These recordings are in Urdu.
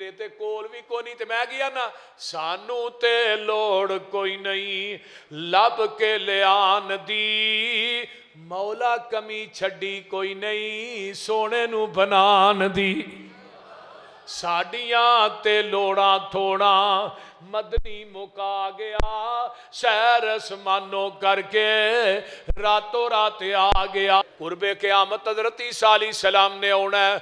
نے تے کول بھی کوئی نہیں تے میں گیا نا سانو تے لوڑ کوئی نہیں لب کے لیان دی مولا کمی چھڈی کوئی نہیں سونے نو بنان دی ساڑیاں تے لوڑا تھوڑا مدنی مکا گیا سیر اسمانوں کر کے راتوں رات آ گیا قرب قیامت حضرت عیسیٰ علیہ السلام نے ہونا ہے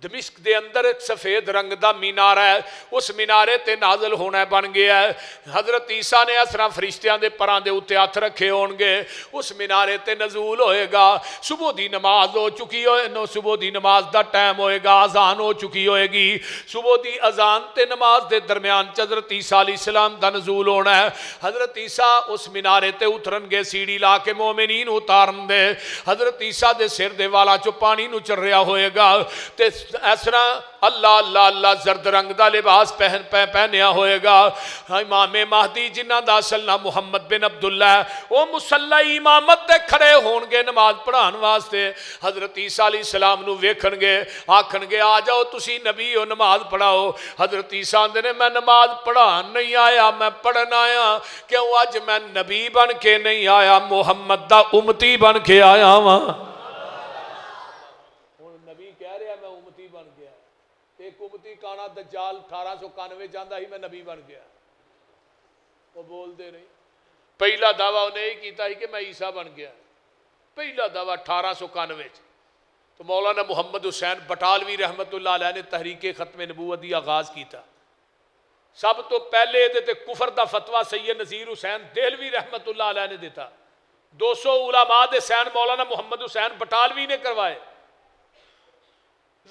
دمشق دے اندر ایک سفید رنگ دا مینار ہے اس مینارے تے نازل ہونا بن گیا ہے حضرت عیسیٰ نے اس طرح فرشتیاں دے پران دے اتے ہاتھ رکھے ہون گے اس مینارے تے نزول ہوئے گا صبح دی نماز ہو چکی ہوئے نو صبح دی نماز دا ٹائم ہوئے گا اذان ہو چکی ہوئے گی صبح دی اذان تے نماز دے درمیان حضرت عیسیٰ علیہ السلام دا نزول ہونا ہے حضرت عیسیٰ اس مینارے تے اترن گے سیڑھی لا کے مومنین اتارن دے حضرت عیسیٰ دے سر دے والا چو پانی نو چر رہا ہوئے گا تے اس طرح اللہ اللہ اللہ زرد رنگ دا لباس پہنیا ہوئے گا امام مہدی جنہ دا اصل نام محمد بن عبداللہ وہ مصلی امامت دے کھڑے ہون گے نماز پڑھان واسطے حضرت عیسیٰ علیہ السلام نو ویکھن گے آکھن گے آ جاؤ تسی نبی ہو نماز پڑھاؤ حضرت عیسیٰ آندے نے میں نماز پڑھان نہیں آیا میں پڑھن آیا کیوں آج میں نبی بن کے نہیں آیا محمد دا امتی بن کے آیا ہوں نبی کہہ رہا میں امتی بن گیا ایک امتی کانا دجال 1891 جاندہ ہی میں نبی بن گیا وہ بول دے نہیں پہلا دعویٰ انہیں ہی کیتا ہی کہ میں عیسیٰ بن گیا پہلا دعویٰ 1891 تو مولانا محمد حسین بٹالوی رحمت اللہ علیہ نے تحریک ختم نبوت دی آغاز کیتا سب تو پہلے دیتے کفر دا فتوہ سید نذیر حسین دہلوی رحمت اللہ علیہ نے دیتا 200 علماء دے سین مولانا محمد حسین بٹالوی نے کروائے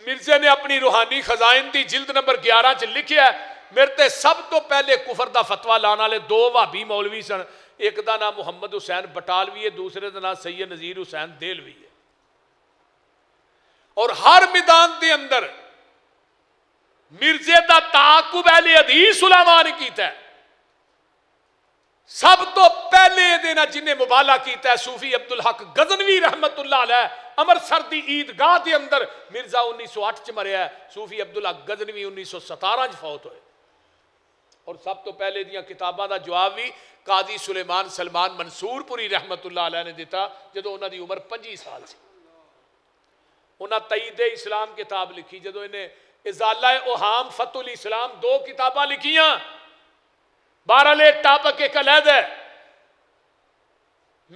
مرزے نے اپنی روحانی خزائن دی جلد نمبر 11 چ لکھیا ہے میرے تے سب تو پہلے کفر دا فتوہ لانا لے 2 وہابی مولوی سن ایک دا نام محمد حسین بٹالوی ہے دوسرے دا نام سید نذیر حسین دہلوی ہے اور ہر میدان دے اندر مرزے دا تعاقب اہل حدیث علماء نے کیتا ہے سب تو پہلے دینا جنہیں مبالہ کیتا ہے صوفی عبدالحق غزنوی رحمت اللہ علیہ امرتسر دی عیدگاہ دے اندر مرزا 1908 چ مریا ہے صوفی عبدالحق غزنوی 1917 چ فوت ہوئے اور سب تو پہلے دیاں کتاباں دا جواب بھی قاضی سلیمان سلمان منصور پوری رحمت اللہ علیہ نے دیتا جدو انہاں دی عمر 25 سال سی انہاں تئید اسلام کتاب لکھی جدو انہیں ازالہ اوہام فتح الاسلام 2 کتاباں لکھیاں 12 لے ٹاپک ایک علیحدہ ہے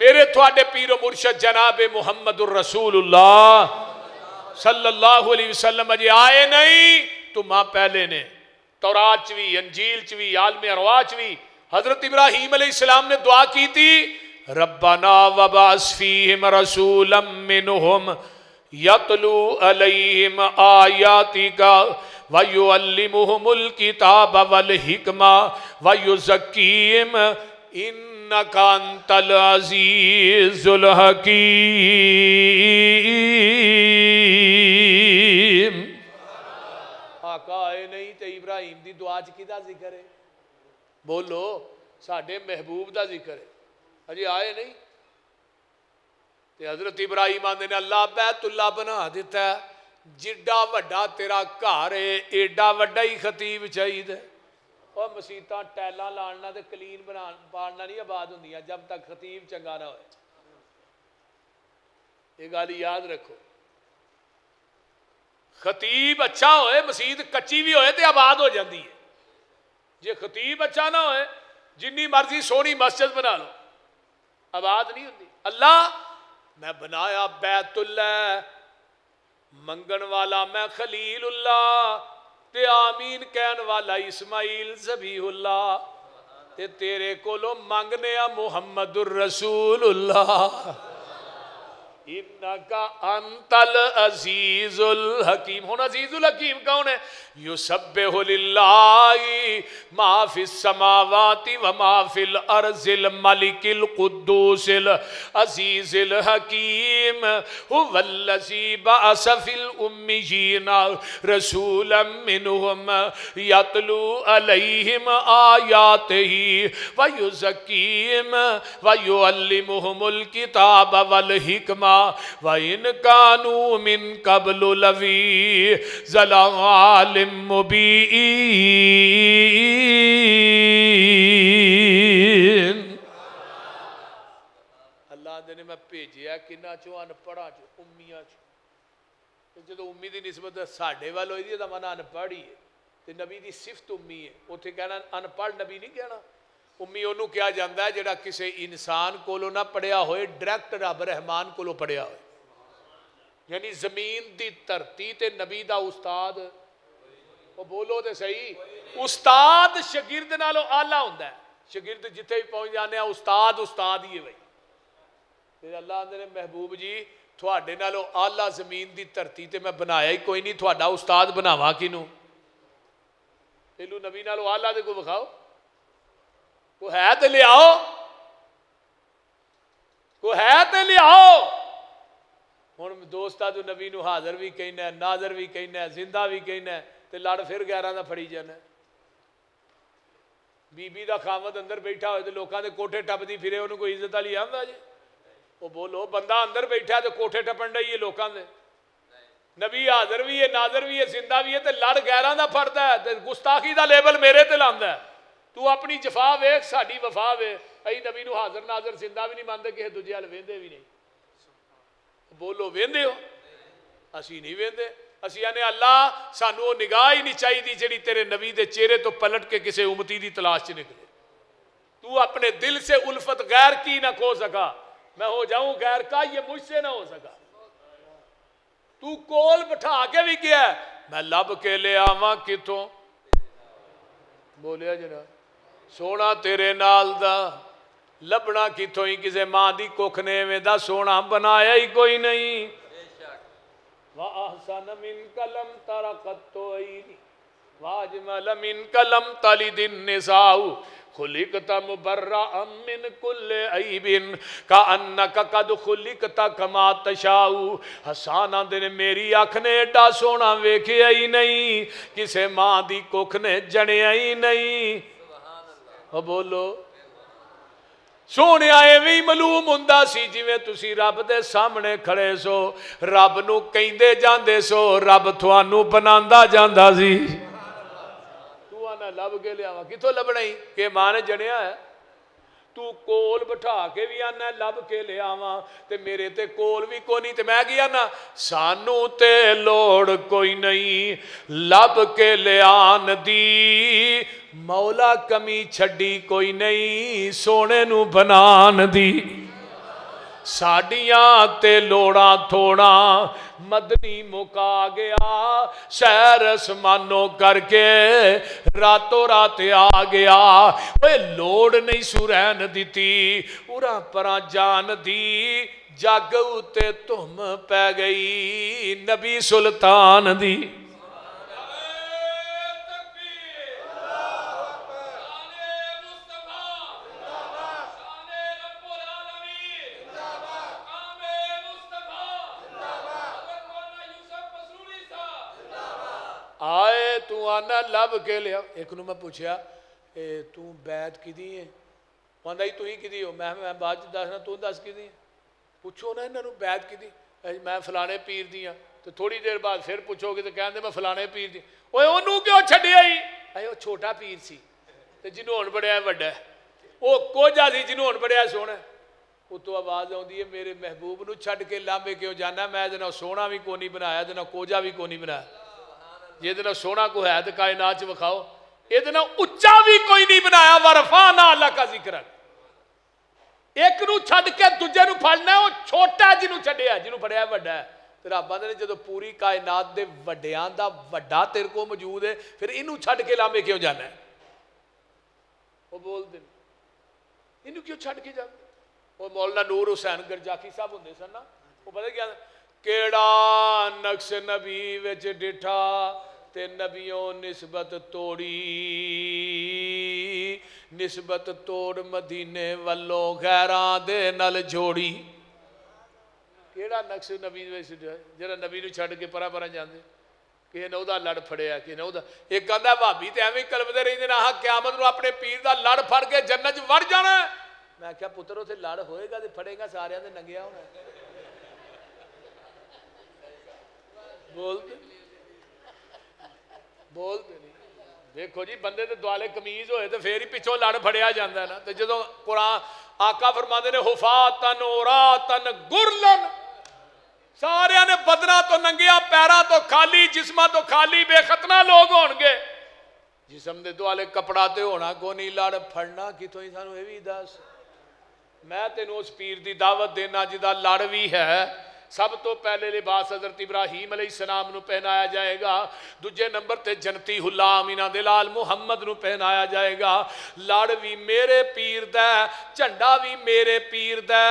میرے تھوڑے پیر و مرشد جناب محمد الرسول اللہ صلی اللہ علیہ وسلم جی آئے نہیں تو ماں پہلے نے تورات چوی انجیل چوی عالم ارواح چوی حضرت ابراہیم علیہ السلام نے دعا کی تھی ربنا وبعث فیہم رسولا منہم یتلو علیہم آیاتک وَيُعَلِّمُهُمُ الْكِتَابَ وَالْحِكْمَةَ وَيُزَكِّيهِمْ إِنَّكَ أَنْتَ الْعَزِيزُ الْحَكِيمُ آقا آئے نہیں تے ابراہیم دی دعا چ کیدا ذکر ہے بولو ساڈے محبوب دا ذکر ہے اجی آئے نہیں تے حضرت ابراہیم آندے نے اللہ بیت اللہ بنا دیتا ہے جڈا وڈا تیرا گھر ہے ایڈا وڈا ہی خطیب چاہیے اور مسیتاں ٹیلاں لاننا تے کلین پالنا نہیں آباد ہوندیاں جب تک خطیب چنگا نہ ہوئے یہ گل یاد رکھو خطیب اچھا ہوئے مسیت کچی بھی ہوئے تے آباد ہو جاندی ہے جے خطیب اچھا نہ ہوئے جنی مرضی سونی مسجد بنا لو آباد نہیں ہوندی اللہ میں بنایا بیت اللہ منگن والا میں خلیل اللہ تے آمین کہن والا اسماعیل ذبیح اللہ تے تیرے کولو منگنے محمد الرسول اللہ انکا انت العزیز الحکیم ہون عزیز الحکیم کون ہے یسبح للہ ما فی السماوات وما فی الارض الملک القدوس العزیز الحکیم هو الذی بعث فی الامیین رسولا منہم یتلو علیہم آیاتہ ویزکیہم ویعلمہم الکتاب والحکمہ وَإِنْ كَانُوا مِنْ قَبْلُ لَفِي ضَلَالٍ مُبِينٍ۔ اللہ نے میں بھیجیا کنہ چو ان پڑھا چو امیاں چو، جدو امی دی نسبت ساڑھے والو ہوئی دی دا مانا ان پڑھی ہے، تے نبی دی صفت امی ہے، اتھے کہنا ان پڑھ نبی نہیں کہنا۔ امی انہوں کیا جاندہ ہے جڑا کسے انسان کولو نہ پڑھیا ہوئے، ڈائریکٹ رب رحمان کولو پڑھیا ہوئے، یعنی زمین دی دھرتی تے نبی دا استاد، وہ بولو تے صحیح، استاد شاگرد نالو آلہ ہوندا ہے، شاگرد جتھے بھی پہنچ جانے ہیں استاد استاد ہی ہے بھائی۔ پھر اللہ نے محبوب جی تھوڑے نالو آلہ زمین دی دھرتی تے میں بنایا ہی کوئی نہیں، تھوڑا استاد بناوا کینوں؟ پہلو نبی نالو آلہ دے کو بکھاؤ، کو ہے تے لے آؤ، کو ہے تے لے آؤ۔ ہن دوستا تو نبی نو حاضر بھی کہنا ہے، ناظر بھی کہنا ہے، زندہ بھی کہنا ہے، تے لڑ پھر گیرہ دا پھڑی جانا ہے۔ بی بی دا خامد اندر بیٹھا ہوئے تے لوکاں دے کوٹھے ٹپ دی پھرے انہوں کوئی عزت والی آندا جی؟ وہ بولو بندہ اندر بیٹھا ہے تو کوٹھے ٹپن رہی ہے لوکاں دے، نبی حاضر بھی ہے، ناظر بھی ہے، زندہ بھی ہے، تے لڑ گیراں دا پھڑدا ہے، تے گستاخی دا لیبل میرے تے لاندا ہے۔ تو اپنی جفا ویکھ، ساڈی وفا ویکھ، ائی نبی نو حاضر ناظر زندہ بھی نہیں مانتے، کسے دوجے ول ویندے بھی نہیں۔ بولو ویندے ہو؟ اسی نہیں ویندے، اسی آنے اللہ سانو وہ نگاہ ہی نہیں چاہیے دی جڑی تیرے نبی دے چہرے تو پلٹ کے کسے امتی دی تلاش چ نکلے۔ تو اپنے دل سے الفت غیر کی نہ کھو سکا، میں ہو جاؤں غیر کا، یہ مجھ سے نہ ہو سکا۔ تو کول بٹھا کے بھی کیا ہے، میں لب کے لے آواں کتوں، بولیا جناب سونا تیرے نال دا لبنا کتوں ہی، کسے ماں دی ککھ نے میں دا سونا بنایا ہی کوئی نہیں۔ وَأَحْسَنَ مِنْكَ لَمْ تَرَ قَطُّ عَيْنِي وَأَجْمَلَ مِنْكَ لَمْ تَلِدِ النِّسَاءُ خُلِقْتَ مُبَرَّأً مِنْ كُلِّ عَيْبٍ كَأَنَّكَ قَدْ خُلِقْتَ كَمَا تَشَاءُ۔ حسان آندے نے میری آنکھ نے ایڈا سونا ویکھیا ہی نہیں، کسے ماں دی ککھ نے جنیا ہی نہیں۔ بولو سونے آئے بھی معلوم ہوندا سی جویں تسی رب دے سامنے کھڑے سو، رب نو کہندے جاندے سو، رب تھانوں بناندا جاندا سی۔ تو آنا لب کے لے آواں، کتوں لبنا ہی کہ ماں نے جنیا ہے؟ تو کول بٹھا کے بھی آنا لب کے لے آواں، تے میرے تے کول بھی کوئی نہیں، تے میں گیا نا سانو تے لوڑ کوئی نہیں لب کے لے آن دی، مولا کمی چھڈی کوئی نہیں سونے نو بنان دی۔ ساڑیاں تے لوڑاں تھوڑا مدنی مکا گیا، سیر اسمانوں کر کے راتوں رات آ گیا۔ وہ لوڑ نہیں سورین دیتی اُراں پراں جان دی، جگ اُتے تم پہ گئی نبی سلطان دی۔ آئے تو آنا لب کے لیا، ایک نو میں پوچھیا تو بیعت کی دی ہے؟ وہاں ہی تو ہی کی دی ہو، میں بعد دسنا تو دس کی دی ہے، پوچھو نا انہوں بیعت کی دی، میں فلانے پیر دیا، تو تھوڑی دیر بعد پھر پوچھو گے تو کہنے دے میں فلانے پیر دی، اوہ انہوں کیوں چھڑیا ہی؟ وہ چھوٹا پیر سی تو جنہوں ہون بڑیا ہے وڈا ہے، وہ کوجا سی جنہوں ہون بڑیا ہے سونا ہے۔ وہ تو آواز آؤں دی ہے میرے محبوب نو چھڑ کے لامبے کیوں جانا ہے، میں دینا سونا بھی کو نہیں بنایا، دینا کوجا بھی کو نہیں بنایا۔ یہ دینا سونا کو ہے تو کائنات چ وکھاؤ، یہ دینا اچھا بھی کوئی نہیں بنایا۔ ورفعنا لک ذکرک، ایک نو چھڑ کے دوجے نو پھڑنا ہے، وہ چھوٹا ہے جنہوں چھڑیا ہے، جنہوں پھڑیا ہے وڈا ہے۔ تو رب نے جدو پوری کائنات دے وڈیاں دا وڈا تیرے کو موجود ہے، پھر انہوں چھڑ کے لامبے کیوں جانا ہے؟ وہ بول دیں انہوں کیوں چھڑ کے جانا؟ وہ مولانا نور حسین گرجاکی صاحب ہوندے سن نا، وہ پتہ کیا کیڑا نقص نبی وچ ڈٹھا تے نبیوں نسبت توڑی، نسبت توڑ مدینے والوں غیراں دے نال جوڑی۔ کیڑا نقص نبی وچ جڑا نبی نو چھڈ کے پرا پرا جاندے، کہ نو دا لڑ پھڑیا، کہ نو دا ایک کہندا بھابی تے ایویں کلبدے رہندے نا ہاں قیامت نو اپنے پیر دا لڑ پھڑ کے جنت وڑ جانا ہے۔ میں کہا پتر اوتھے لڑ ہوئے گا تے پھڑے گا سارے دے ننگیا ہونا ہے۔ بولتے نہیں. دیکھو جی بندے دے دوالے قمیض ہوئے تو پھر ہی پچھوں لڑ پھڑیا جاتا ہے نا. تو جدو قرآن آقا فرماتے نے حفاتن عوراتن گرلن, سارے نے بدنا تو ننگیا, پیرا تو خالی, جسمہ تو خالی, بے ختنہ لوگ ہون گے. جسم دے دوالے کپڑا تے ہونا کو نہیں, لڑ پھڑنا کتوں ہی سانو یہ بھی دس. میں تینوں اس پیر دی دعوت دینا جدا لڑ بھی ہے. سب تو پہلے لباس حضرت ابراہیم علیہ السلام نو پہنایا جائے گا, دوجے نمبر تے جنتی حلا آمینہ دلال محمد نو پہنایا جائے گا. لڑ بھی میرے پیر دا, جھنڈا بھی میرے پیر دا,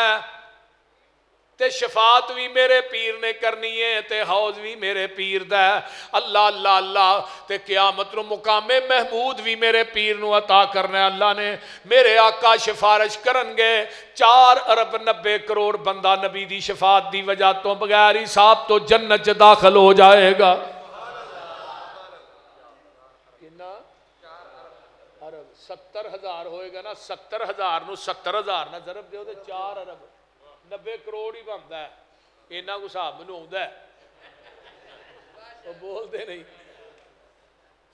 تے شفاعت بھی میرے پیر نے کرنی ہے, تے حوض بھی میرے پیر دا. اللہ اللہ اللہ, تے قیامت نو مقام محمود بھی میرے پیر نو عطا کرنا ہے. اللہ نے میرے آقا سفارش کرن گے, 4 ارب 90 کروڑ بندہ نبی دی شفاعت دی وجہ تو بغیر حساب تو جنت چ داخل ہو جائے گا. کتنا ارب 70,000 ہوئے گا نا, 70,000 نو 70,000 نہ ضرب دیو تے 4 ارب 90 کروڑ ہی بنتا ہے. اینا کو صاحب منو آتا ہے, وہ بولتے نہیں.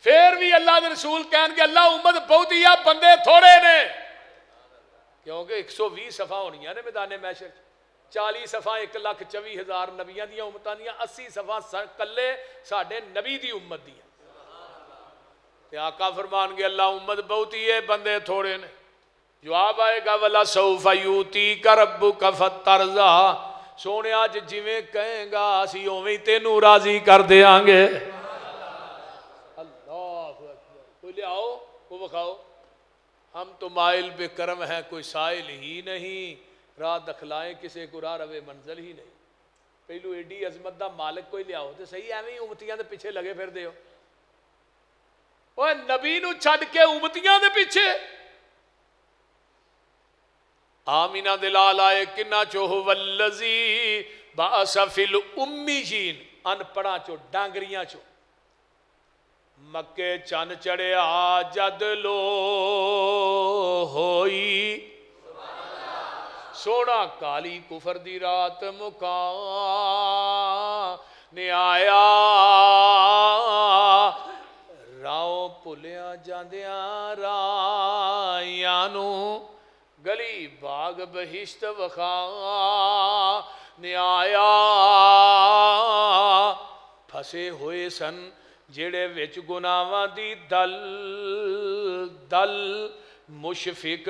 پھر بھی اللہ دے رسول کہن کہ اللہ امت بہت ہی ہے, بندے تھوڑے نے, کیونکہ 120 صفحہ ہونی ہے نا میدان محشر. 40 صفحہ 1,24,000 نبیاں دیاں امتاں دیاں, 80 صفحہ کلے ساڈے نبی دی امت دیاں. تے آقا فرمان گے اللہ امت بہت ہی ہے, بندے تھوڑے نے. جواب آئے گا وَلَا سَوْفَ يُؤْتِيكَ رَبُّكَ فَتَرْضَىٰ, سونے آج جویں کہیں گا اسی اوویں تینوں راضی کر دیاں گے. اللہ اکبر. کوئی لے آؤ وہ بکھاؤ. ہم تو مائل بے کرم ہیں, کوئی سائل ہی نہیں, راہ دکھلائیں کسے کو راہ روے منزل ہی نہیں. پہلو ایڈی عظمت دا مالک کوئی لے آؤ تو صحیح ایویں امتیاں دے پیچھے لگے پھر دیو. اوہ نبی نو چھڈ کے امتیاں دے پیچھے. آمینہ دلال آئے کنا چوہ والذی بعث فی الامیین, ان پڑھا چو ڈانگریاں چو. مکے چن چڑھیا جد لو ہوئی, سونا کالی کفر دی رات مکان نے آیا. راؤ پھلیاں جاندیاں رائیانو, گلی باغ بہشت وخا نے آیا. پھسے ہوئے سن جڑے وچ گناواں دی دل دل, مشفق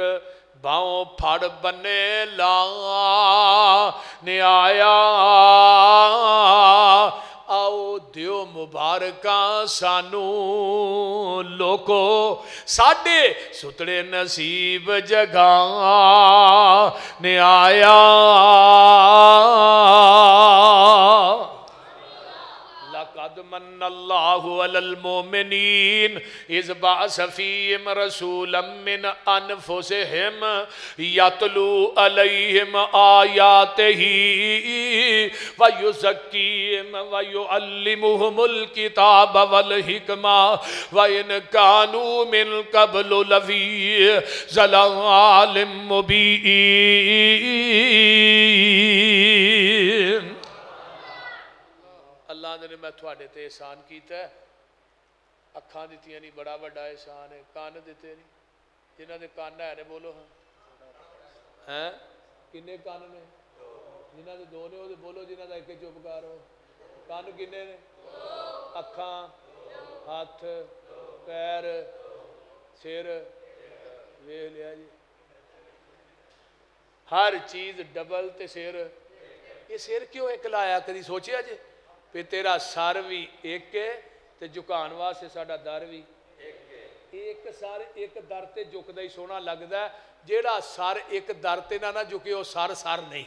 باؤں پھڑ بنے لا نے آیا. آؤ دیو مبارکاں سانو لوکو, ساڈے ستڑے نصیب جگہ نے آیا. لقد من اللہ علی المومنین اذ بعث فیہم رسولا من انفسہم یتلو علیہم آیاتہ ویزکیہم ویعلمہم الکتاب والحکمہ وَإِنْ كَانُوا مِنْ قَبْلُ لَفِي ضَلَالٍ مُبِينٍ. اللہ نے میں تھوڑے تے احسان کیتا ہے, اکھاں دیتیاں نہیں, بڑا بڑا احسان ہے. کان دیتے نہیں, جنہاں دے کان ہے نے بولو ہاں, کنے کان نے, جنہاں دے 2 نے وہ بولو, جنہاں دا ایک چپ کرو. کان کنے نے, اکھاں, ہاتھ, پیر, سر, ویکھ لیا جی, ہر چیز ڈبل تے سر. یہ سر کیوں ایک لایا, کدی سوچیا جی؟ پہ تیرا سر بھی ایک ہے تے جھکان واسطے ساڈا در بھی ایک. سر ایک در تے جھکدا ہی سونا لگدا ہے, جیڑا سر ایک در تے نہ جھکے وہ سر نہیں.